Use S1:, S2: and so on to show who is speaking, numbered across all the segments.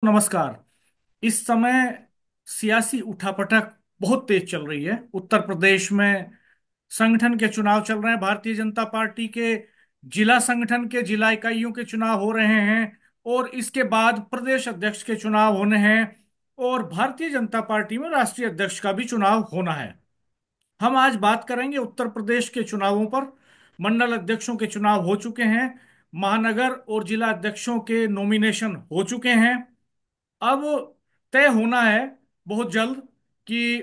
S1: नमस्कार। इस समय सियासी उठापटक बहुत तेज चल रही है। उत्तर प्रदेश में संगठन के चुनाव चल रहे हैं। भारतीय जनता पार्टी के जिला संगठन के जिला इकाइयों के चुनाव हो रहे हैं और इसके बाद प्रदेश अध्यक्ष के चुनाव होने हैं और भारतीय जनता पार्टी में राष्ट्रीय अध्यक्ष का भी चुनाव होना है। हम आज बात करेंगे उत्तर प्रदेश के चुनावों पर। मंडल अध्यक्षों के चुनाव हो चुके हैं। महानगर और जिला अध्यक्षों के नॉमिनेशन हो चुके हैं। अब तय होना है बहुत जल्द कि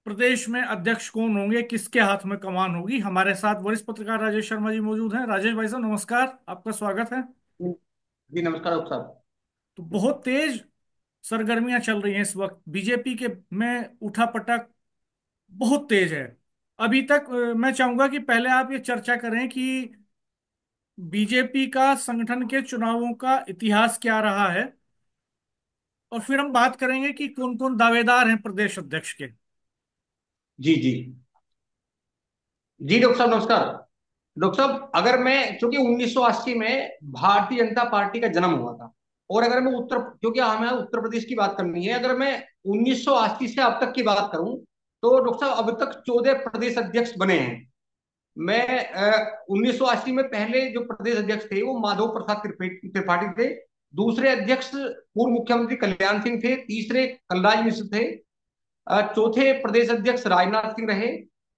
S1: प्रदेश में अध्यक्ष कौन होंगे, किसके हाथ में कमान होगी। हमारे साथ वरिष्ठ पत्रकार राजेश शर्मा जी मौजूद हैं। राजेश भाई साहब नमस्कार, आपका स्वागत है।
S2: जी नमस्कार डॉक्टर साहब।
S1: तो बहुत तेज सरगर्मियां चल रही हैं इस वक्त बीजेपी के में। उठापटक बहुत तेज है। अभी तक मैं चाहूंगा कि पहले आप ये चर्चा करें कि बीजेपी का संगठन के चुनावों का इतिहास क्या रहा है और फिर हम बात करेंगे कि कौन कौन दावेदार हैं प्रदेश अध्यक्ष के।
S2: जी जी जी डॉक्टर साहब नमस्कार। डॉक्टर साहब, अगर मैं चूंकि 1980 में भारतीय जनता पार्टी का जन्म हुआ था, और अगर मैं उत्तर क्योंकि हमें उत्तर प्रदेश की बात करनी है, अगर मैं 1980 से अब तक की बात करूं तो डॉक्टर साहब अब तक 14 प्रदेश अध्यक्ष बने हैं। मैं 1980 में पहले जो प्रदेश अध्यक्ष थे वो माधव प्रसाद त्रिपाठी थे। दूसरे अध्यक्ष पूर्व मुख्यमंत्री कल्याण सिंह थे। तीसरे कलराज मिश्र थे। चौथे प्रदेश अध्यक्ष राजनाथ सिंह रहे।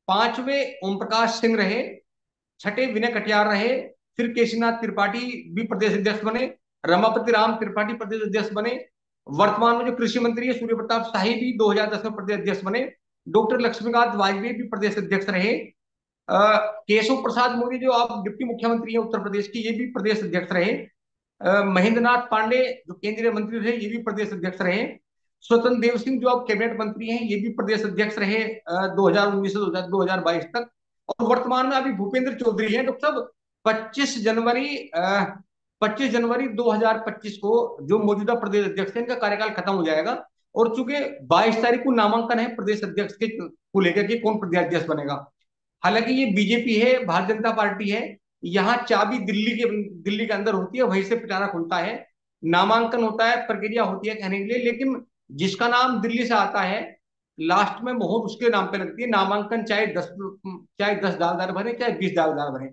S2: पांचवें ओम प्रकाश सिंह रहे। छठे विनय कटियार रहे। फिर केशीनाथ त्रिपाठी भी प्रदेश अध्यक्ष बने। रमापति राम त्रिपाठी प्रदेश अध्यक्ष बने। वर्तमान में जो कृषि मंत्री है सूर्य प्रताप शाही भी 2010 में प्रदेश अध्यक्ष बने। डॉक्टर लक्ष्मीकांत वाजपेयी भी प्रदेश अध्यक्ष रहे। केशव प्रसाद मौर्य जो आप डिप्टी मुख्यमंत्री हैं उत्तर प्रदेश की, ये भी प्रदेश अध्यक्ष रहे। महेंद्र नाथ पांडे जो केंद्रीय मंत्री रहे, ये भी प्रदेश अध्यक्ष रहे। स्वतंत्र देव सिंह जो अब कैबिनेट मंत्री हैं, ये भी प्रदेश अध्यक्ष रहे 2019 से 2022 तक। और वर्तमान में अभी भूपेंद्र चौधरी हैं डॉक्टर साहब। 25 जनवरी 2025 को जो मौजूदा प्रदेश अध्यक्ष है, इनका कार्यकाल खत्म हो जाएगा। और चूंकि 22 तारीख को नामांकन है प्रदेश अध्यक्ष के को लेकर के कौन प्रदेश अध्यक्ष बनेगा। हालांकि ये बीजेपी है, भारतीय जनता पार्टी है। यहाँ चाबी दिल्ली के अंदर होती है, वहीं से पिटारा खुलता है। नामांकन होता है, प्रक्रिया होती है कहने के लिए, लेकिन जिसका नाम दिल्ली से आता है लास्ट में मोहर उसके नाम पे लगती है। नामांकन चाहे 10 दावेदार भरे, चाहे 20 दावेदार भरे।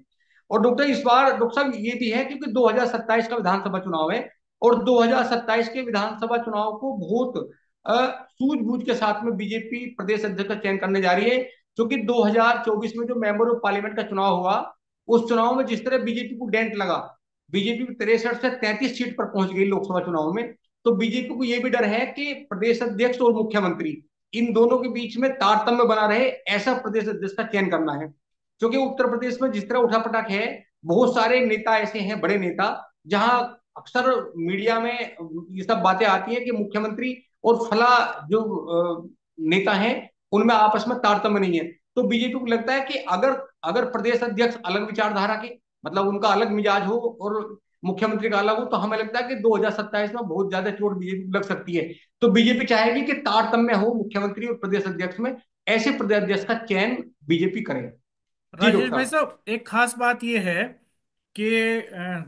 S2: और डॉक्टर इस बार डॉक्टर साहब ये भी है क्योंकि 2027 का विधानसभा चुनाव है, और 2027 के विधानसभा चुनाव को बहुत सूझबूझ के साथ में बीजेपी प्रदेश अध्यक्ष का चयन करने जा रही है। क्योंकि 2024 में जो मेंबर ऑफ पार्लियामेंट का चुनाव हुआ, उस चुनाव में जिस तरह बीजेपी को डेंट लगा, बीजेपी 63 से 33 सीट पर पहुंच गई लोकसभा चुनाव में। तो बीजेपी को यह भी डर है कि प्रदेश अध्यक्ष और मुख्यमंत्री इन दोनों के बीच में तारतम्य बना रहे, ऐसा प्रदेश अध्यक्ष का चयन करना है। क्योंकि उत्तर प्रदेश में जिस तरह उठापटक है, बहुत सारे नेता ऐसे हैं, बड़े नेता, जहां अक्सर मीडिया में ये सब बातें आती हैं कि मुख्यमंत्री और फला जो नेता हैं उनमें आपस में तारतम्य नहीं है। तो बीजेपी को लगता है कि अगर अगर प्रदेश अध्यक्ष अलग विचारधारा के, मतलब उनका अलग मिजाज हो और मुख्यमंत्री का अलग हो, तो हमें लगता है कि 2027 में बहुत ज्यादा चोट बीजेपी को लग सकती है। तो बीजेपी चाहेगी कि तारतम्य हो मुख्यमंत्री और प्रदेश अध्यक्ष में, ऐसे प्रदेश अध्यक्ष का चयन बीजेपी करे। जी
S1: राजेश
S2: डॉक्टर
S1: भाई
S2: साहब।
S1: साहब, एक खास बात यह है कि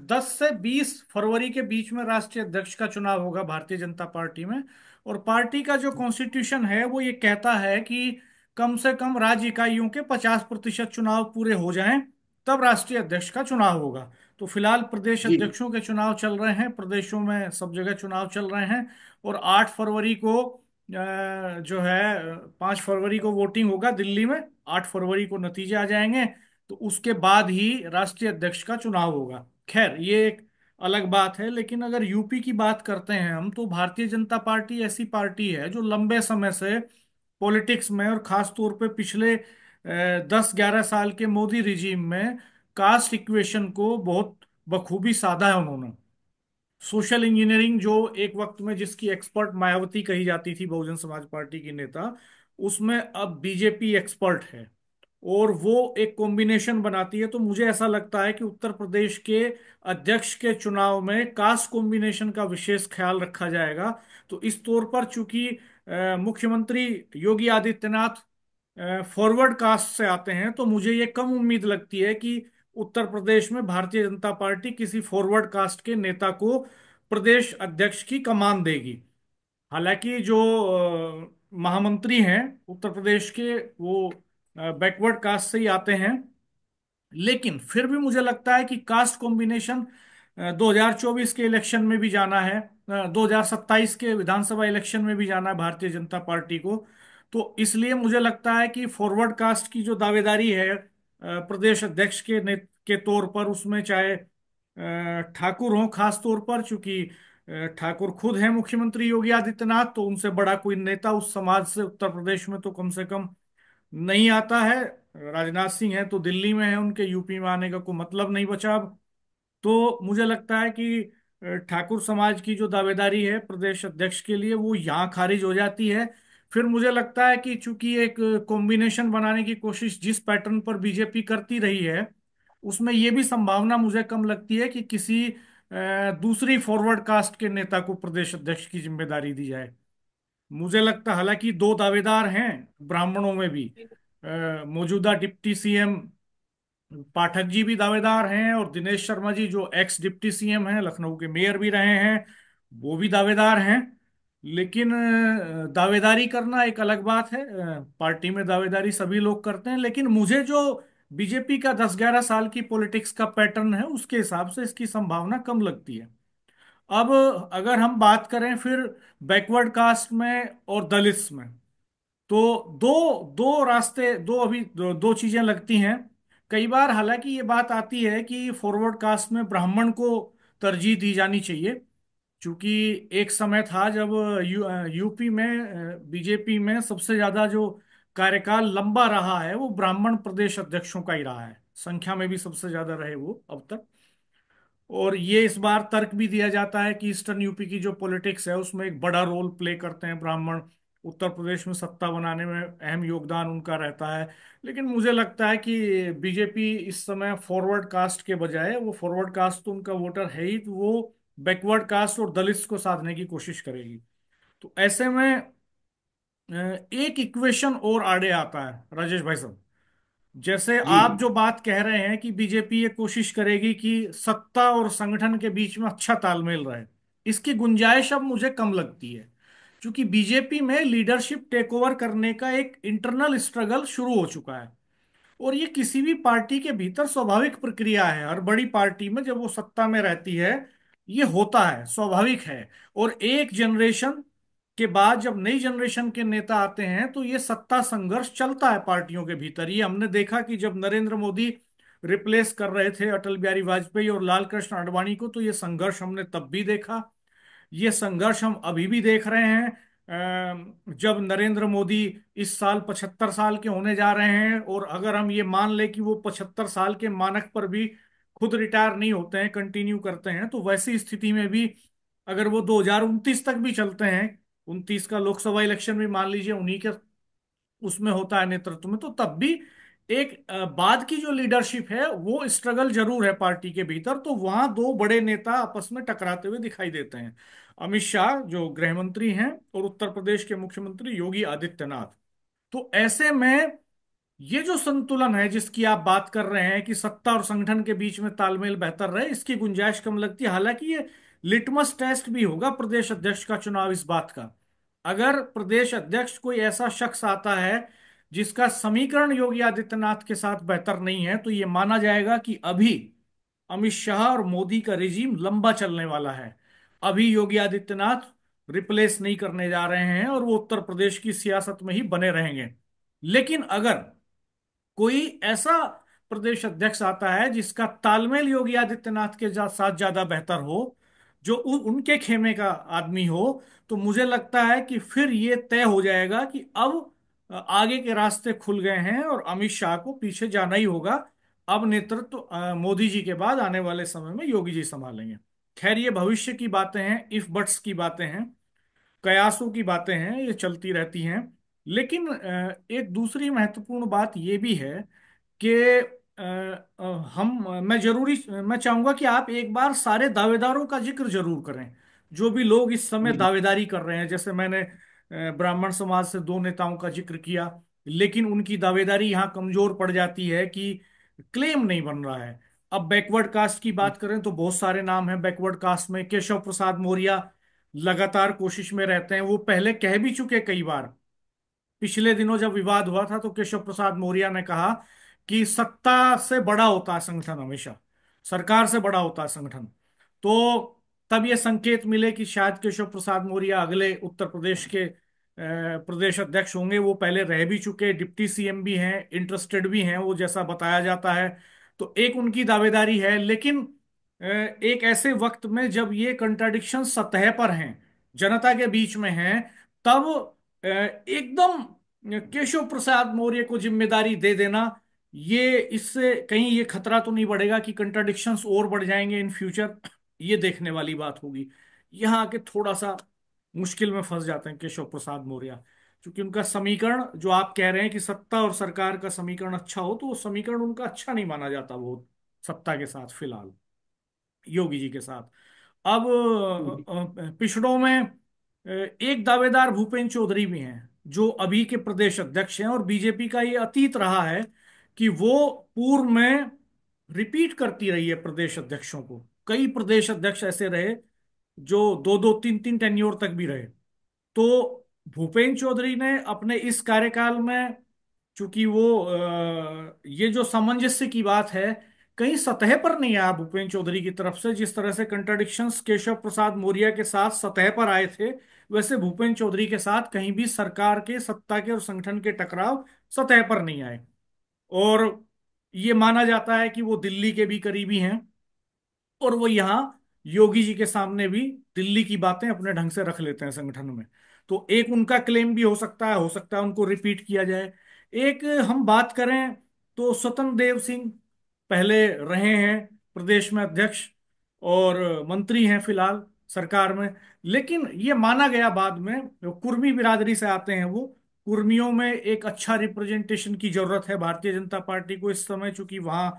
S1: 10 से 20 फरवरी के बीच में राष्ट्रीय अध्यक्ष का चुनाव होगा भारतीय जनता पार्टी में। और पार्टी का जो कॉन्स्टिट्यूशन है वो ये कहता है कि कम से कम राज्य इकाइयों के 50% चुनाव पूरे हो जाएं, तब राष्ट्रीय अध्यक्ष का चुनाव होगा। तो फिलहाल प्रदेश
S2: जी
S1: अध्यक्षों के चुनाव चल रहे हैं, प्रदेशों में सब जगह चुनाव चल रहे हैं। और 8 फरवरी को जो है 5 फरवरी को वोटिंग होगा दिल्ली में, 8 फरवरी को नतीजे आ जाएंगे। तो उसके बाद ही राष्ट्रीय अध्यक्ष का चुनाव होगा। खैर ये एक अलग बात है। लेकिन अगर यूपी की बात करते हैं हम, तो भारतीय जनता पार्टी ऐसी पार्टी है जो लंबे समय से पॉलिटिक्स में और खास तौर पे पिछले 10-11 साल के मोदी रिजीम में कास्ट इक्वेशन को बहुत बखूबी साधा है उन्होंने। सोशल इंजीनियरिंग जो एक वक्त में जिसकी एक्सपर्ट मायावती कही जाती थी, बहुजन समाज पार्टी की नेता, उसमें अब बीजेपी एक्सपर्ट है और वो एक कॉम्बिनेशन बनाती है। तो मुझे ऐसा लगता है कि उत्तर प्रदेश के अध्यक्ष के चुनाव में कास्ट कॉम्बिनेशन का विशेष ख्याल रखा जाएगा। तो इस तौर पर चूंकि मुख्यमंत्री योगी आदित्यनाथ फॉरवर्ड कास्ट से आते हैं, तो मुझे ये कम उम्मीद लगती है कि उत्तर प्रदेश में भारतीय जनता पार्टी किसी फॉरवर्ड कास्ट के नेता को प्रदेश अध्यक्ष की कमान देगी। हालांकि जो महामंत्री हैं उत्तर प्रदेश के, वो बैकवर्ड कास्ट से ही आते हैं, लेकिन फिर भी मुझे लगता है कि कास्ट कॉम्बिनेशन 2024 के इलेक्शन में भी जाना है, 2027 के विधानसभा इलेक्शन में भी जाना है भारतीय जनता पार्टी को। तो इसलिए मुझे लगता है कि फॉरवर्ड कास्ट की जो दावेदारी है प्रदेश अध्यक्ष के तौर पर, उसमें चाहे ठाकुर हों, खास तौर पर चूंकि ठाकुर खुद हैं मुख्यमंत्री योगी आदित्यनाथ, तो उनसे बड़ा कोई नेता उस समाज से उत्तर प्रदेश में तो कम से कम नहीं आता है। राजनाथ सिंह है तो दिल्ली में है, उनके यूपी में आने का कोई मतलब नहीं बचा अब। तो मुझे लगता है कि ठाकुर समाज की जो दावेदारी है प्रदेश अध्यक्ष के लिए, वो यहाँ खारिज हो जाती है। फिर मुझे लगता है कि चूंकि एक कॉम्बिनेशन बनाने की कोशिश जिस पैटर्न पर बीजेपी करती रही है, उसमें ये भी संभावना मुझे कम लगती है कि किसी दूसरी फॉरवर्ड कास्ट के नेता को प्रदेश अध्यक्ष की जिम्मेदारी दी जाए। मुझे लगता, हालांकि दो दावेदार हैं ब्राह्मणों में भी, मौजूदा डिप्टी सीएम पाठक जी भी दावेदार हैं, और दिनेश शर्मा जी जो एक्स डिप्टी सीएम हैं, लखनऊ के मेयर भी रहे हैं, वो भी दावेदार हैं। लेकिन दावेदारी करना एक अलग बात है, पार्टी में दावेदारी सभी लोग करते हैं, लेकिन मुझे जो बीजेपी का 10-11 साल की पॉलिटिक्स का पैटर्न है उसके हिसाब से इसकी संभावना कम लगती है। अब अगर हम बात करें फिर बैकवर्ड कास्ट में और दलित्स में, तो दो दो रास्ते, दो चीजें लगती हैं कई बार। हालांकि ये बात आती है कि फॉरवर्ड कास्ट में ब्राह्मण को तरजीह दी जानी चाहिए, क्योंकि एक समय था जब यूपी में बीजेपी में सबसे ज्यादा जो कार्यकाल लंबा रहा है वो ब्राह्मण प्रदेश अध्यक्षों का ही रहा है, संख्या में भी सबसे ज्यादा रहे वो अब तक। और ये इस बार तर्क भी दिया जाता है कि ईस्टर्न यूपी की जो पॉलिटिक्स है उसमें एक बड़ा रोल प्ले करते हैं ब्राह्मण, उत्तर प्रदेश में सत्ता बनाने में अहम योगदान उनका रहता है। लेकिन मुझे लगता है कि बीजेपी इस समय फॉरवर्ड कास्ट के बजाय, वो फॉरवर्ड कास्ट तो उनका वोटर है ही, तो वो बैकवर्ड कास्ट और दलित्स को साधने की कोशिश करेगी। तो ऐसे में एक इक्वेशन और आड़े आता है राजेश भाई साहब। जैसे
S2: जी
S1: आप जो बात कह रहे हैं कि बीजेपी ये कोशिश करेगी कि सत्ता और संगठन के बीच में अच्छा तालमेल रहे, इसकी गुंजाइश अब मुझे कम लगती है, क्योंकि बीजेपी में लीडरशिप टेक ओवर करने का एक इंटरनल स्ट्रगल शुरू हो चुका है। और ये किसी भी पार्टी के भीतर स्वाभाविक प्रक्रिया है, हर बड़ी पार्टी में जब वो सत्ता में रहती है ये होता है, स्वाभाविक है। और एक जनरेशन के बाद जब नई जनरेशन के नेता आते हैं तो ये सत्ता संघर्ष चलता है पार्टियों के भीतर। ये हमने देखा कि जब नरेंद्र मोदी रिप्लेस कर रहे थे अटल बिहारी वाजपेयी और लाल कृष्ण आडवाणी को, तो ये संघर्ष हमने तब भी देखा, ये संघर्ष हम अभी भी देख रहे हैं। जब नरेंद्र मोदी इस साल 75 साल के होने जा रहे हैं, और अगर हम ये मान ले कि वो 75 साल के मानक पर भी खुद रिटायर नहीं होते हैं, कंटिन्यू करते हैं, तो वैसी स्थिति में भी अगर वो 2029 तक भी चलते हैं, 29 का लोकसभा इलेक्शन भी मान लीजिए उन्हीं के उसमें होता है नेतृत्व में, तो तब भी एक बाद की जो लीडरशिप है वो स्ट्रगल जरूर है पार्टी के भीतर। तो वहां दो बड़े नेता आपस में टकराते हुए दिखाई देते हैं, अमित शाह जो गृह मंत्री हैं और उत्तर प्रदेश के मुख्यमंत्री योगी आदित्यनाथ। तो ऐसे में ये जो संतुलन है जिसकी आप बात कर रहे हैं कि सत्ता और संगठन के बीच में तालमेल बेहतर रहे, इसकी गुंजाइश कम लगती है। हालांकि ये लिटमस टेस्ट भी होगा प्रदेश अध्यक्ष का चुनाव इस बात का। अगर प्रदेश अध्यक्ष कोई ऐसा शख्स आता है जिसका समीकरण योगी आदित्यनाथ के साथ बेहतर नहीं है, तो ये माना जाएगा कि अभी अमित शाह और मोदी का रिजीम लंबा चलने वाला है, अभी योगी आदित्यनाथ रिप्लेस नहीं करने जा रहे हैं और वो उत्तर प्रदेश की सियासत में ही बने रहेंगे। लेकिन अगर कोई ऐसा प्रदेश अध्यक्ष आता है जिसका तालमेल योगी आदित्यनाथ के साथ ज्यादा बेहतर हो, जो उनके खेमे का आदमी हो, तो मुझे लगता है कि फिर ये तय हो जाएगा कि अब आगे के रास्ते खुल गए हैं और अमित शाह को पीछे जाना ही होगा। अब नेतृत्व मोदी जी के बाद आने वाले समय में योगी जी संभालेंगे। खैर ये भविष्य की बातें हैं, इफ बट्स की बातें हैं, कयासों की बातें हैं, ये चलती रहती हैं। लेकिन एक दूसरी महत्वपूर्ण बात ये भी है कि अ, अ, मैं चाहूंगा कि आप एक बार सारे दावेदारों का जिक्र जरूर करें, जो भी लोग इस समय
S2: जी
S1: दावेदारी कर रहे हैं। जैसे मैंने ब्राह्मण समाज से दो नेताओं का जिक्र किया, लेकिन उनकी दावेदारी यहाँ कमजोर पड़ जाती है कि क्लेम नहीं बन रहा है। अब बैकवर्ड कास्ट की बात करें तो बहुत सारे नाम हैं बैकवर्ड कास्ट में। केशव प्रसाद मौर्य लगातार कोशिश में रहते हैं, वो पहले कह भी चुके कई बार। पिछले दिनों जब विवाद हुआ था तो केशव प्रसाद मौर्य ने कहा कि सत्ता से बड़ा होता है संगठन, हमेशा सरकार से बड़ा होता है संगठन। तो तब ये संकेत मिले कि शायद केशव प्रसाद मौर्य अगले उत्तर प्रदेश के प्रदेश अध्यक्ष होंगे। वो पहले रह भी चुके, डिप्टी सीएम भी हैं, इंटरेस्टेड भी हैं वो, जैसा बताया जाता है। तो एक उनकी दावेदारी है, लेकिन एक ऐसे वक्त में जब ये कंट्राडिक्शन सतह पर हैं, जनता के बीच में हैं, तब एकदम केशव प्रसाद मौर्य को जिम्मेदारी दे देना, ये इससे कहीं ये खतरा तो नहीं बढ़ेगा कि कंट्राडिक्शंस और बढ़ जाएंगे इन फ्यूचर? ये देखने वाली बात होगी। यहाँ आके थोड़ा सा मुश्किल में फंस जाते हैं केशव प्रसाद मौर्य, क्योंकि उनका समीकरण जो आप कह रहे हैं कि सत्ता और सरकार का समीकरण अच्छा हो, तो वो समीकरण उनका अच्छा नहीं माना जाता वो सत्ता के साथ फिलहाल, योगी जी के साथ। अब पिछड़ों में एक दावेदार भूपेंद्र चौधरी भी हैं, जो अभी के प्रदेश अध्यक्ष हैं। और बीजेपी का ये अतीत रहा है कि वो पूर्व में रिपीट करती रही है प्रदेश अध्यक्षों को। कई प्रदेश अध्यक्ष ऐसे रहे जो दो दो तीन तीन टेन्योर तक भी रहे। तो भूपेंद्र चौधरी ने अपने इस कार्यकाल में, चूंकि वो ये जो सामंजस्य की बात है, कहीं सतह पर नहीं आया भूपेंद्र चौधरी की तरफ से। जिस तरह से कंट्राडिक्शंस केशव प्रसाद मौर्य के साथ सतह पर आए थे, वैसे भूपेंद्र चौधरी के साथ कहीं भी सरकार के, सत्ता के और संगठन के टकराव सतह पर नहीं आए। और ये माना जाता है कि वो दिल्ली के भी करीबी हैं, और वो यहाँ योगी जी के सामने भी दिल्ली की बातें अपने ढंग से रख लेते हैं संगठन में। तो एक उनका क्लेम भी हो सकता है उनको रिपीट किया जाए। एक हम बात करें तो स्वतंत्र देव सिंह पहले रहे हैं प्रदेश में अध्यक्ष, और मंत्री हैं फिलहाल सरकार में। लेकिन ये माना गया बाद में, जो कुर्मी बिरादरी से आते हैं वो, कुर्मियों में एक अच्छा रिप्रेजेंटेशन की जरूरत है भारतीय जनता पार्टी को इस समय, चूंकि वहां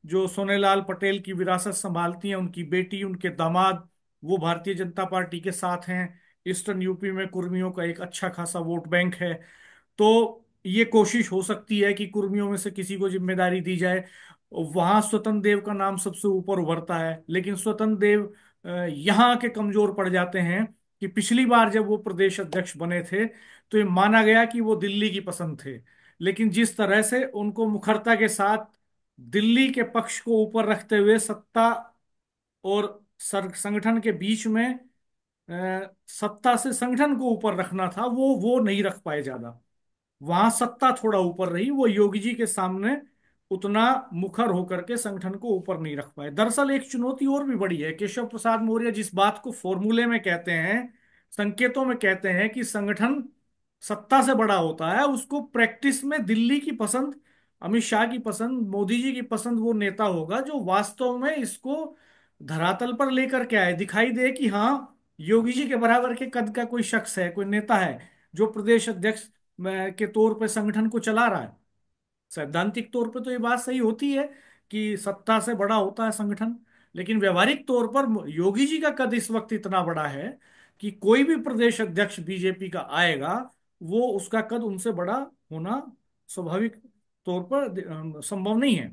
S1: जो सोनेलाल पटेल की विरासत संभालती हैं उनकी बेटी, उनके दामाद, वो भारतीय जनता पार्टी के साथ हैं। ईस्टर्न यूपी में कुर्मियों का एक अच्छा खासा वोट बैंक है। तो ये कोशिश हो सकती है कि कुर्मियों में से किसी को जिम्मेदारी दी जाए। वहां स्वतंत्र देव का नाम सबसे ऊपर उभरता है, लेकिन स्वतंत्र देव यहाँ के कमजोर पड़ जाते हैं कि पिछली बार जब वो प्रदेश अध्यक्ष बने थे तो ये माना गया कि वो दिल्ली की पसंद थे। लेकिन जिस तरह से उनको मुखरता के साथ दिल्ली के पक्ष को ऊपर रखते हुए सत्ता और संगठन के बीच में सत्ता से संगठन को ऊपर रखना था, वो नहीं रख पाए ज्यादा। वहां सत्ता थोड़ा ऊपर रही, वो योगी जी के सामने उतना मुखर होकर के संगठन को ऊपर नहीं रख पाए। दरअसल एक चुनौती और भी बड़ी है। केशव प्रसाद मौर्य जिस बात को फॉर्मूले में कहते हैं, संकेतों में कहते हैं कि संगठन सत्ता से बड़ा होता है, उसको प्रैक्टिस में दिल्ली की पसंद, अमित शाह की पसंद, मोदी जी की पसंद वो नेता होगा जो वास्तव में इसको धरातल पर लेकर के आए, दिखाई दे कि हाँ, योगी जी के बराबर के कद का कोई शख्स है, कोई नेता है जो प्रदेश अध्यक्ष के तौर पे संगठन को चला रहा है। सैद्धांतिक तौर पे तो ये बात सही होती है कि सत्ता से बड़ा होता है संगठन, लेकिन व्यवहारिक तौर पर योगी जी का कद इस वक्त इतना बड़ा है कि कोई भी प्रदेश अध्यक्ष बीजेपी का आएगा, वो उसका कद उनसे बड़ा होना स्वाभाविक तौर पर संभव नहीं है।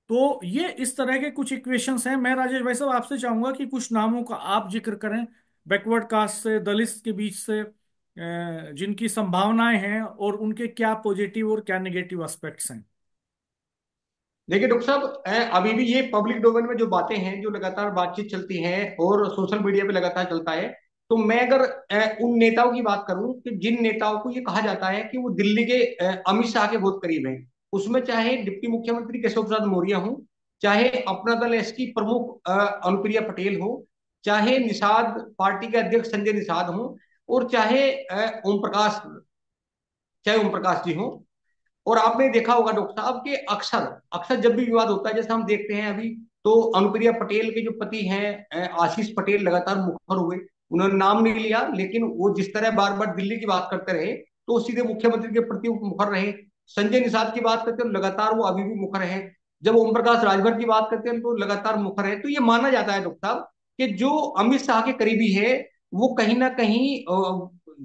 S1: तो ये इस तरह के कुछ इक्वेशंस हैं। मैं राजेश भाई साहब आपसे चाहूंगा कि कुछ नामों का आप जिक्र करें, बैकवर्ड कास्ट से, दलित के बीच से, जिनकी संभावनाएं हैं और उनके क्या पॉजिटिव और क्या नेगेटिव एस्पेक्ट्स हैं।
S2: देखिए डॉक्टर साहब, अभी भी ये पब्लिक डोमेन में जो बातें हैं, जो लगातार बातचीत चलती है और सोशल मीडिया पे लगातार चलता है, तो मैं अगर उन नेताओं की बात करूं कि जिन नेताओं को ये कहा जाता है कि वो दिल्ली के अमित शाह के बहुत करीब हैं, उसमें चाहे डिप्टी मुख्यमंत्री केशव प्रसाद मौर्य हो, चाहे अपना दल एस की प्रमुख अनुप्रिया पटेल हो, चाहे निषाद पार्टी के अध्यक्ष संजय निषाद हो, और चाहे ओम प्रकाश जी हो। और आपने देखा होगा डॉक्टर साहब कि अक्सर अक्सर जब भी विवाद होता है, जैसे हम देखते हैं अभी, तो अनुप्रिया पटेल के जो पति हैं आशीष पटेल लगातार मुखर हुए। उन्होंने नाम नहीं लिया, लेकिन वो जिस तरह बार बार दिल्ली की बात करते रहे, तो सीधे मुख्यमंत्री के प्रति वो मुखर रहे। संजय निषाद की बात करते हैं, लगातार वो अभी भी मुखर है। जब ओम प्रकाश राजभर की बात करते हैं तो लगातार मुखर है। तो ये माना जाता है डॉक्टर साहब कि जो अमित शाह के करीबी है, वो कहीं ना कहीं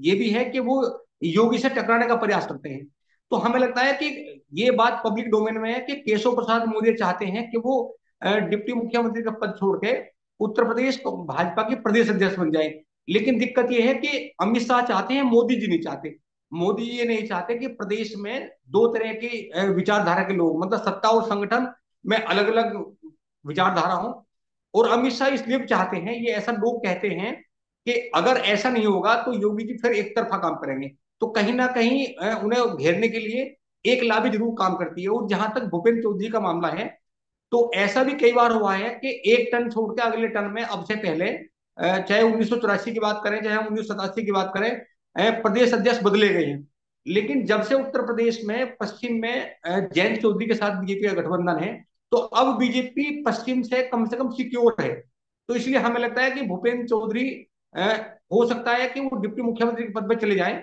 S2: ये भी है कि वो योगी से टकराने का प्रयास करते हैं। तो हमें लगता है कि ये बात पब्लिक डोमेन में है कि केशव प्रसाद मौर्य चाहते हैं कि वो डिप्टी मुख्यमंत्री का पद छोड़ के उत्तर प्रदेश भाजपा के प्रदेश अध्यक्ष बन जाए। लेकिन दिक्कत यह है कि अमित शाह चाहते हैं, मोदी जी नहीं चाहते। मोदी जी ये नहीं चाहते कि प्रदेश में दो तरह की विचारधारा के लोग, मतलब सत्ता और संगठन में अलग अलग विचारधारा हो। और अमित शाह इसलिए भी चाहते हैं, ये ऐसा लोग कहते हैं कि अगर ऐसा नहीं होगा तो योगी जी फिर एक तरफा काम करेंगे। तो कहीं ना कहीं उन्हें घेरने के लिए एक लाभी जरूर काम करती है। और जहां तक भूपेंद्र चौधरी का मामला है, तो ऐसा भी कई बार हुआ है कि एक टन छोड़ के अगले टन में, अब से पहले चाहे 1984 की बात करें, चाहे 1987 की बात करें, प्रदेश अध्यक्ष बदले गए हैं। लेकिन जब से उत्तर प्रदेश में पश्चिम में जयंत चौधरी के साथ बीजेपी का गठबंधन है, तो अब बीजेपी पश्चिम से कम सिक्योर है। तो इसलिए हमें लगता है कि भूपेंद्र चौधरी अ, हो सकता है कि वो डिप्टी मुख्यमंत्री के पद पर चले जाएं,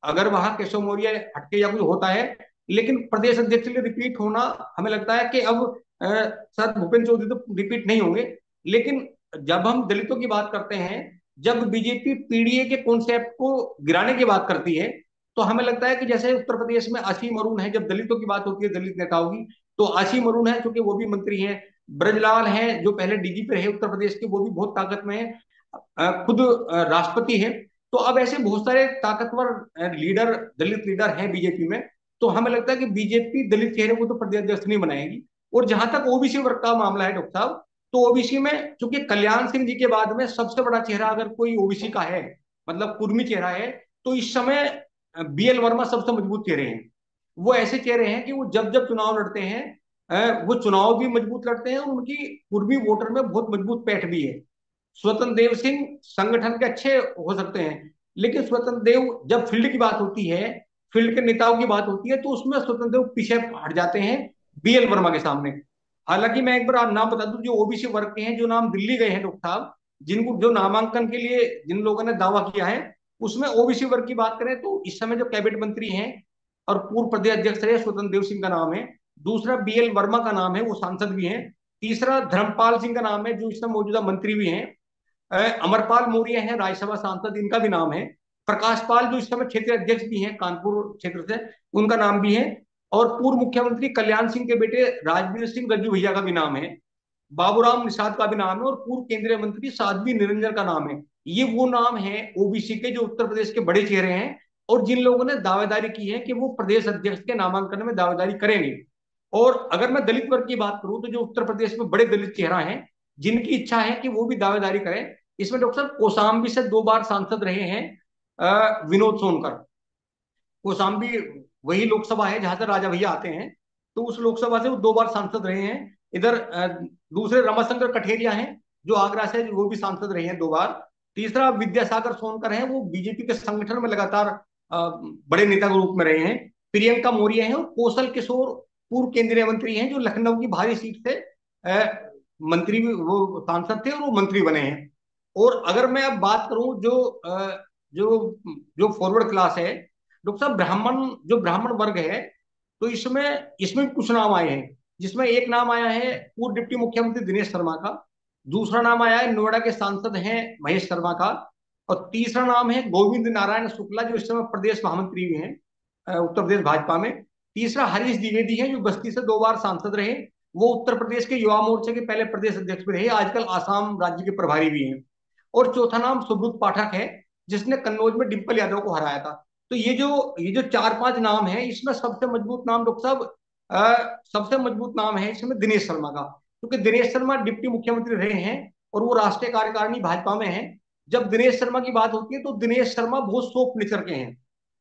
S2: अगर वहां केशव मौर्य हटके या कुछ होता है। लेकिन प्रदेश अध्यक्ष के लिए रिपीट होना, हमें लगता है कि अब शायद भूपेंद्र चौधरी तो रिपीट नहीं होंगे। लेकिन जब हम दलितों की बात करते हैं, जब बीजेपी पीडीए के कॉन्सेप्ट को गिराने की बात करती है, तो हमें लगता है कि जैसे उत्तर प्रदेश में असीम अरुण है, जब दलितों की बात होती है, दलित नेताओं की, तो असीम अरुण है क्योंकि वो भी मंत्री हैं। ब्रजलाल हैं जो पहले डीजीपी रहे उत्तर प्रदेश के, वो भी बहुत ताकत में है, खुद राष्ट्रपति है। तो अब ऐसे बहुत सारे ताकतवर लीडर, दलित लीडर हैं बीजेपी में। तो हमें लगता है कि बीजेपी दलित चेहरे को तो प्रदेश अध्यक्ष नहीं बनाएगी। और जहां तक ओबीसी वर्ग का मामला है डॉक्टर साहब, तो ओबीसी में चूंकि कल्याण सिंह जी के बाद में सबसे बड़ा चेहरा अगर कोई ओबीसी का है, मतलब कुर्मी चेहरा है, तो इस समय बीएल वर्मा सबसे मजबूत चेहरे हैं। वो ऐसे चेहरे हैं कि वो जब जब चुनाव लड़ते हैं, वो चुनाव भी मजबूत लड़ते हैं, और उनकी कुर्मी वोटर में बहुत मजबूत पैठ भी है। स्वतंत्र देव सिंह संगठन के अच्छे हो सकते हैं, लेकिन स्वतंत्र देव जब फील्ड की बात होती है, फील्ड के नेताओं की बात होती है, तो उसमें स्वतंत्र देव पीछे हट जाते हैं बीएल वर्मा के सामने। हालांकि मैं एक बार आप नाम बता दूं, जो ओबीसी वर्ग के हैं जो नाम दिल्ली गए हैं डॉक्टर साहब, जिनको जो नामांकन के लिए जिन लोगों ने दावा किया है, उसमें ओबीसी वर्ग की बात करें तो इस समय जो कैबिनेट मंत्री हैं और पूर्व प्रदेश अध्यक्ष रहे, स्वतंत्र देव सिंह का नाम है। दूसरा बीएल वर्मा का नाम है, वो सांसद भी हैं। तीसरा धर्मपाल सिंह का नाम है, जो इस समय मौजूदा मंत्री भी हैं। अमरपाल मौर्य हैं राज्यसभा सांसद, इनका भी नाम है। प्रकाश पाल जो इस समय क्षेत्रीय अध्यक्ष भी हैं कानपुर क्षेत्र से, उनका नाम भी है। और पूर्व मुख्यमंत्री कल्याण सिंह के बेटे राजवीर सिंह गज्जू भैया का भी नाम है। बाबूराम निषाद का भी नाम है, और पूर्व केंद्रीय मंत्री साध्वी निरंजन का नाम है। ये वो नाम है ओबीसी के जो उत्तर प्रदेश के बड़े चेहरे हैं, और जिन लोगों ने दावेदारी की है कि वो प्रदेश अध्यक्ष के नामांकन में दावेदारी करेंगे। और अगर मैं दलित वर्ग की बात करूं, तो जो उत्तर प्रदेश में बड़े दलित चेहरा हैं, जिनकी इच्छा है कि वो भी दावेदारी करें, इसमें डॉक्टर साहब कौशाम्बी से 2 बार सांसद रहे हैं विनोद सोनकर। कौशाम्बी वही लोकसभा है जहां से राजा भैया आते हैं, तो उस लोकसभा से वो 2 बार सांसद रहे हैं। इधर दूसरे रमाशंकर कठेरिया हैं जो आगरा से, वो भी सांसद रहे हैं 2 बार। तीसरा विद्यासागर सोनकर हैं, वो बीजेपी के संगठन में लगातार बड़े नेता के रूप में रहे हैं। प्रियंका मौर्य हैं, और कौशल किशोर पूर्व केंद्रीय मंत्री हैं, जो लखनऊ की भारी सीट से मंत्री भी, वो सांसद थे और वो मंत्री बने हैं। और अगर मैं अब बात करूं जो जो फॉरवर्ड क्लास है डॉक्टर साहब, ब्राह्मण, जो ब्राह्मण वर्ग है, तो इसमें इसमें कुछ नाम आए हैं, जिसमें एक नाम आया है पूर्व डिप्टी मुख्यमंत्री दिनेश शर्मा का। दूसरा नाम आया है नोएडा के सांसद हैं महेश शर्मा का। और तीसरा नाम है गोविंद नारायण शुक्ला, जो इस समय प्रदेश महामंत्री भी हैं उत्तर प्रदेश भाजपा में। तीसरा हरीश द्विवेदी है, जो बस्ती से 2 बार सांसद रहे, वो उत्तर प्रदेश के युवा मोर्चे के पहले प्रदेश अध्यक्ष भी रहे, आजकल आसाम राज्य के प्रभारी भी हैं। और चौथा नाम सुब्रत पाठक है, जिसने कन्नौज में डिम्पल यादव को हराया था। तो ये जो 4-5 नाम है, इसमें सबसे मजबूत नाम डॉक्टर साहब, सबसे मजबूत नाम है इसमें दिनेश शर्मा का, क्योंकि दिनेश शर्मा डिप्टी मुख्यमंत्री रहे हैं और वो राष्ट्रीय कार्यकारिणी भाजपा में है। जब दिनेश शर्मा की बात होती है, तो दिनेश शर्मा बहुत सॉफ्ट नेचर के हैं।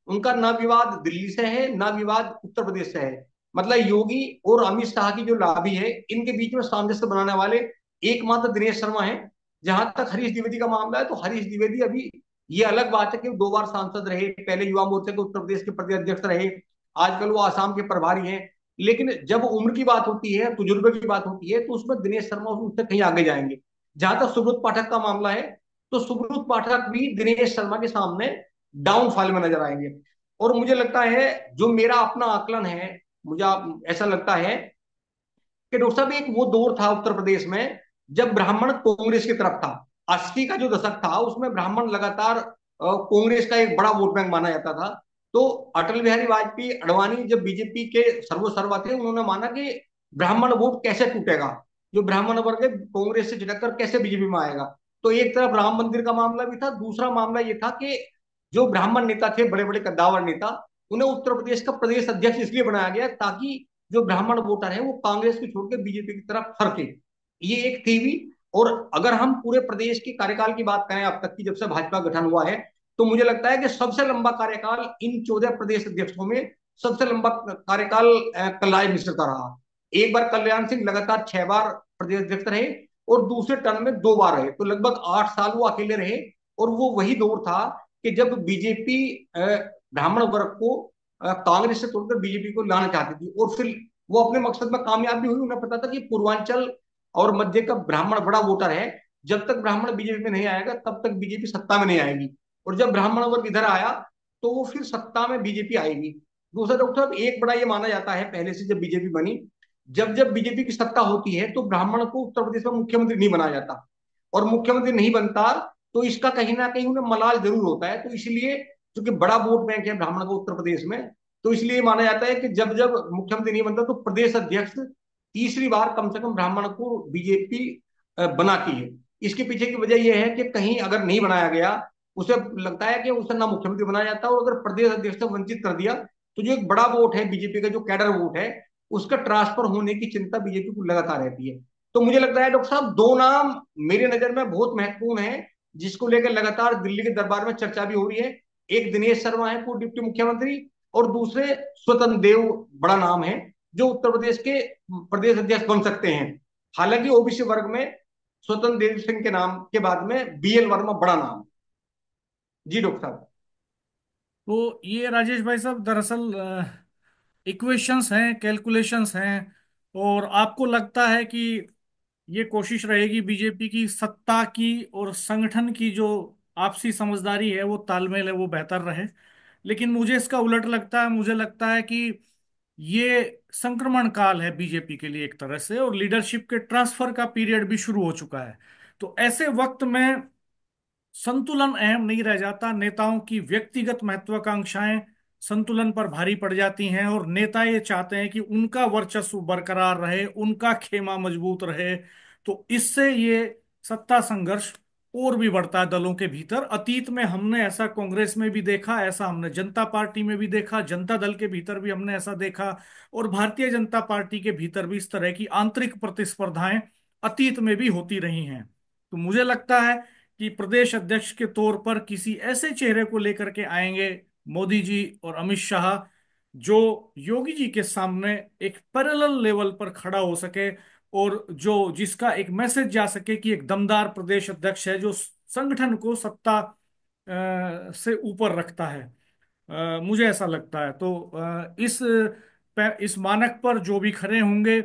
S2: उनका ना विवाद दिल्ली से है, ना विवाद उत्तर प्रदेश से है। मतलब योगी और अमित शाह की जो लॉबी है, इनके बीच में सामंजस्य बनाने वाले एकमात्र दिनेश शर्मा है। जहां तक हरीश द्विवेदी का मामला है, तो हरीश द्विवेदी अभी, ये अलग बात है कि वो 2 बार सांसद रहे, पहले युवा मोर्चे के उत्तर प्रदेश के प्रदेश अध्यक्ष रहे, आजकल वो आसाम के प्रभारी हैं। लेकिन जब उम्र की बात होती है, तजुर्बे की बात होती है, तो उसमें दिनेश शर्मा उनसे कहीं आगे जाएंगे। जहां तक सुब्रत पाठक का मामला है, तो सुब्रत पाठक भी दिनेश शर्मा के सामने डाउनफॉल में नजर आएंगे। और मुझे लगता है, जो मेरा अपना आकलन है, मुझे ऐसा लगता है कि डॉक्टर साहब एक वो दौर था उत्तर प्रदेश में जब ब्राह्मण कांग्रेस की तरफ था। 80 का जो दशक था, उसमें ब्राह्मण लगातार कांग्रेस का एक बड़ा वोट बैंक माना जाता था। तो अटल बिहारी वाजपेयी, अडवाणी जब बीजेपी के सर्वोसर्वा थे, उन्होंने माना कि ब्राह्मण वोट कैसे टूटेगा। जो ब्राह्मण वर्ग है कांग्रेस से झिटक कर कैसे बीजेपी में आएगा। तो एक तरफ राम मंदिर का मामला भी था, दूसरा मामला ये था कि जो ब्राह्मण नेता थे, बड़े बड़े कद्दावर नेता, उन्हें उत्तर प्रदेश का प्रदेश अध्यक्ष इसलिए बनाया गया ताकि जो ब्राह्मण वोटर है वो कांग्रेस को छोड़कर बीजेपी की तरफ फरके। ये एक थी भी। और अगर हम पूरे प्रदेश के कार्यकाल की बात करें अब तक की, जब से भाजपा गठन हुआ है, तो मुझे लगता है कि सबसे लंबा कार्यकाल इन 14 प्रदेश अध्यक्षों में, सबसे लंबा कार्यकाल कलराज मिश्र का रहा। एक बार कल्याण सिंह लगातार 6 बार प्रदेश अध्यक्ष रहे, और दूसरे टर्म में 2 बार रहे, तो लगभग 8 साल वो अकेले रहे। और वो वही दौर था कि जब बीजेपी ब्राह्मण वर्ग को कांग्रेस से तोड़कर बीजेपी को लाना चाहती थी, और फिर वो अपने मकसद में कामयाब भी हुई। उन्हें पता था कि पूर्वांचल और मध्य का ब्राह्मण बड़ा वोटर है, जब तक ब्राह्मण बीजेपी में नहीं आएगा तब तक बीजेपी सत्ता में नहीं आएगी। और जब ब्राह्मण वर्ग इधर आया तो वो फिर सत्ता में बीजेपी आएगी। दूसरा डॉक्टर साहब, एक बड़ा ये माना जाता है पहले से, जब बीजेपी बनी, जब जब बीजेपी की सत्ता होती है तो ब्राह्मण को उत्तर प्रदेश में मुख्यमंत्री नहीं बनाया जाता। और मुख्यमंत्री नहीं बनता तो इसका कहीं ना कहीं उन्हें मलाल जरूर होता है। तो इसलिए, क्योंकि बड़ा वोट बैंक है ब्राह्मण को उत्तर प्रदेश में, तो इसलिए माना जाता है कि जब जब मुख्यमंत्री नहीं बनता तो प्रदेश अध्यक्ष तीसरी बार कम से कम ब्राह्मण को बीजेपी बनाती है। इसके पीछे की वजह यह है कि कहीं अगर नहीं बनाया गया, उसे लगता है कि उसे ना मुख्यमंत्री बनाया जाता, और अगर प्रदेश अध्यक्ष से वंचित कर दिया तो जो एक बड़ा वोट है बीजेपी का, जो कैडर वोट है, उसका ट्रांसफर होने की चिंता बीजेपी को लगातार रहती है। तो मुझे लगता है डॉक्टर साहब, 2 नाम मेरे नजर में बहुत महत्वपूर्ण है, जिसको लेकर लगातार दिल्ली के दरबार में चर्चा भी हो रही है। एक दिनेश शर्मा है पूर्व डिप्टी मुख्यमंत्री, और दूसरे स्वतंत्र देव बड़ा नाम है, जो उत्तर प्रदेश के प्रदेश अध्यक्ष बन सकते हैं। हालांकि ओबीसी वर्ग में स्वतंत्र देव सिंह के नाम के बाद में बीएल वर्मा बड़ा नाम। जी डॉक्टर साहब।
S1: तो ये राजेश भाई साहब दरअसल इक्वेशंस हैं, कैलकुलेशंस हैं। और आपको लगता है कि ये कोशिश रहेगी बीजेपी की सत्ता की और संगठन की जो आपसी समझदारी है, वो तालमेल है, वो बेहतर रहे। लेकिन मुझे इसका उलट लगता है। मुझे लगता है कि ये संक्रमण काल है बीजेपी के लिए एक तरह से, और लीडरशिप के ट्रांसफर का पीरियड भी शुरू हो चुका है। तो ऐसे वक्त में संतुलन अहम नहीं रह जाता। नेताओं की व्यक्तिगत महत्वाकांक्षाएं संतुलन पर भारी पड़ जाती हैं, और नेता ये चाहते हैं कि उनका वर्चस्व बरकरार रहे, उनका खेमा मजबूत रहे। तो इससे ये सत्ता संघर्ष और भी बढ़ता है दलों के भीतर। अतीत में हमने ऐसा कांग्रेस में भी देखा, ऐसा हमने जनता पार्टी में भी देखा, जनता दल के भीतर भी हमने ऐसा देखा, और भारतीय जनता पार्टी के भीतर भी इस तरह की आंतरिक प्रतिस्पर्धाएं अतीत में भी होती रही हैं। तो मुझे लगता है कि प्रदेश अध्यक्ष के तौर पर किसी ऐसे चेहरे को लेकर के आएंगे मोदी जी और अमित शाह, जो योगी जी के सामने एक पैरेलल लेवल पर खड़ा हो सके, और जो जिसका एक मैसेज जा सके कि एक दमदार प्रदेश अध्यक्ष है जो संगठन को सत्ता से ऊपर रखता है। मुझे ऐसा लगता है। तो इस मानक पर जो भी खड़े होंगे,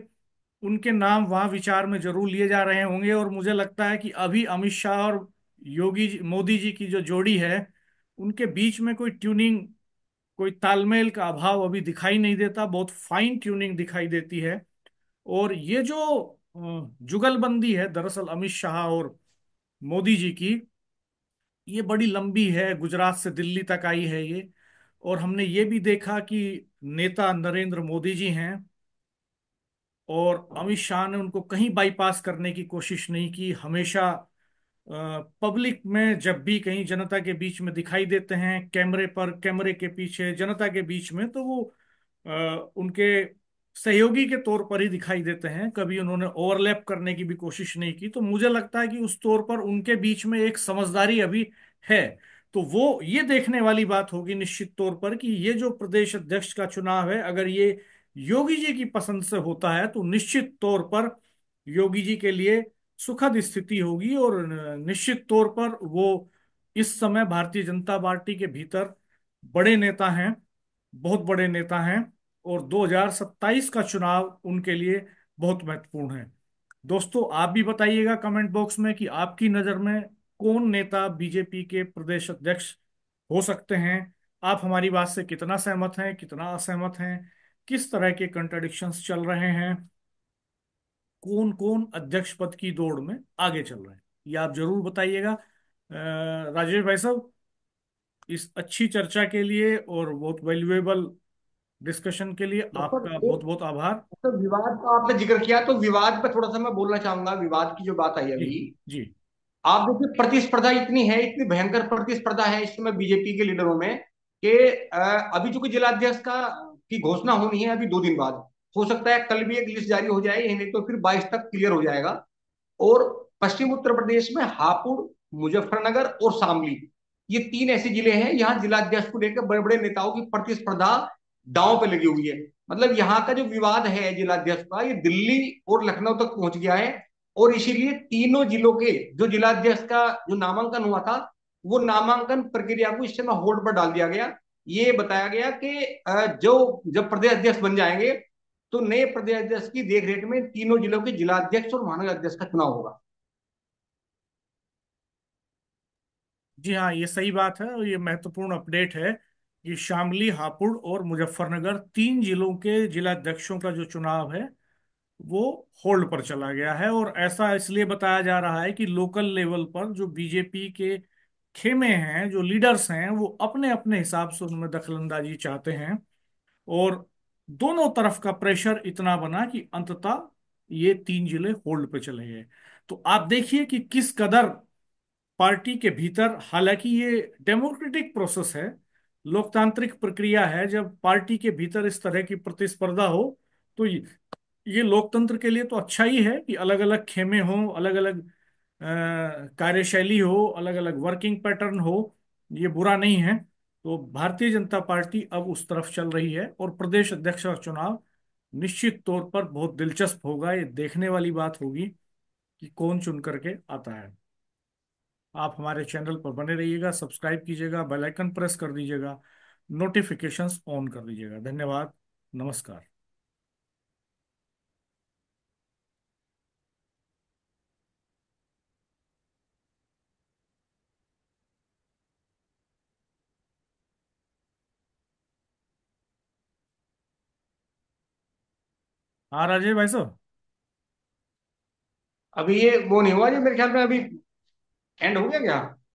S1: उनके नाम वहां विचार में जरूर लिए जा रहे होंगे। और मुझे लगता है कि अभी अमित शाह और मोदी जी की जो जोड़ी है, उनके बीच में कोई ट्यूनिंग, कोई तालमेल का अभाव अभी दिखाई नहीं देता। बहुत फाइन ट्यूनिंग दिखाई देती है। और ये जो जुगलबंदी है दरअसल अमित शाह और मोदी जी की, ये बड़ी लंबी है, गुजरात से दिल्ली तक आई है ये। और हमने ये भी देखा कि नेता नरेंद्र मोदी जी हैं, और अमित शाह ने उनको कहीं बाईपास करने की कोशिश नहीं की। हमेशा पब्लिक में जब भी कहीं जनता के बीच में दिखाई देते हैं, कैमरे पर, कैमरे के पीछे, जनता के बीच में, तो वो उनके सहयोगी के तौर पर ही दिखाई देते हैं। कभी उन्होंने ओवरलैप करने की भी कोशिश नहीं की। तो मुझे लगता है कि उस तौर पर उनके बीच में एक समझदारी अभी है। तो वो ये देखने वाली बात होगी निश्चित तौर पर कि ये जो प्रदेश अध्यक्ष का चुनाव है, अगर ये योगी जी की पसंद से होता है तो निश्चित तौर पर योगी जी के लिए सुखद स्थिति होगी। और निश्चित तौर पर वो इस समय भारतीय जनता पार्टी के भीतर बड़े नेता हैं, बहुत बड़े नेता हैं। और 2027 का चुनाव उनके लिए बहुत महत्वपूर्ण है। दोस्तों, आप भी बताइएगा कमेंट बॉक्स में कि आपकी नज़र में कौन नेता बीजेपी के प्रदेश अध्यक्ष हो सकते हैं। आप हमारी बात से कितना सहमत हैं, कितना असहमत हैं, किस तरह के कंट्राडिक्शंस चल रहे हैं, कौन कौन अध्यक्ष पद की दौड़ में आगे चल रहे हैं, ये आप जरूर बताइएगा। राजेश भाई साहब, इस अच्छी चर्चा के लिए और बहुत वैल्यूएबल डिस्कशन के लिए
S2: डॉक्टर
S1: आपका बहुत
S2: एक,
S1: बहुत आभार।
S2: तो विवाद का आपने जिक्र किया, तो विवाद पर थोड़ा सा मैं बोलना चाहूंगा। विवाद की जो बात आई
S1: जी
S2: अभी,
S1: जी।
S2: आप देखिए प्रतिस्पर्धा इतनी है, इतनी भयंकर प्रतिस्पर्धा है इस समय बीजेपी के लीडरों में कि अभी चूंकि जिलाध्यक्ष का की घोषणा होनी है अभी 2 दिन बाद, हो सकता है कल भी एक लिस्ट जारी हो जाए, नहीं तो फिर 22 तक क्लियर हो जाएगा। और पश्चिम उत्तर प्रदेश में हापुड़, मुजफ्फरनगर और शामली, ये 3 ऐसे जिले हैं, यहाँ जिलाध्यक्ष को लेकर बड़े बड़े नेताओं की प्रतिस्पर्धा दांव पे लगी हुई है। मतलब यहाँ का जो विवाद है जिलाध्यक्ष का, ये दिल्ली और लखनऊ तक पहुंच गया है। और इसीलिए तीनों जिलों के जो जिलाध्यक्ष का जो नामांकन हुआ था, वो नामांकन प्रक्रिया को इस समय होल्ड पर डाल दिया गया। ये बताया गया कि जो जब प्रदेश अध्यक्ष बन जाएंगे, तो नए प्रदेश अध्यक्ष की देखरेख में तीनों जिलों के जिलाध्यक्ष और महानगर अध्यक्ष का चुनाव होगा।
S1: जी हाँ, ये सही बात है और ये महत्वपूर्ण अपडेट है कि शामली, हापुड़ और मुजफ्फरनगर, तीन जिलों के जिलाध्यक्षों का जो चुनाव है वो होल्ड पर चला गया है। और ऐसा इसलिए बताया जा रहा है कि लोकल लेवल पर जो बीजेपी के खेमे हैं, जो लीडर्स हैं, वो अपने अपने हिसाब से उनमें दखलंदाजी चाहते हैं। और दोनों तरफ का प्रेशर इतना बना कि अंततः ये तीन जिले होल्ड पे चले गए। तो आप देखिए कि किस कदर पार्टी के भीतर, हालांकि ये डेमोक्रेटिक प्रोसेस है, लोकतांत्रिक प्रक्रिया है, जब पार्टी के भीतर इस तरह की प्रतिस्पर्धा हो तो ये लोकतंत्र के लिए तो अच्छा ही है कि अलग अलग खेमे हों, अलग अलग कार्यशैली हो, अलग अलग वर्किंग पैटर्न हो। ये बुरा नहीं है। तो भारतीय जनता पार्टी अब उस तरफ चल रही है और प्रदेश अध्यक्ष का चुनाव निश्चित तौर पर बहुत दिलचस्प होगा। ये देखने वाली बात होगी कि कौन चुन करके आता है। आप हमारे चैनल पर बने रहिएगा, सब्सक्राइब कीजिएगा, बेल आइकन प्रेस कर दीजिएगा, नोटिफिकेशंस ऑन कर दीजिएगा। धन्यवाद। नमस्कार। हाँ राजेश भाई साहब।
S2: अभी ये वो नहीं हुआ, जो मेरे ख्याल में अभी एंड हो गया क्या?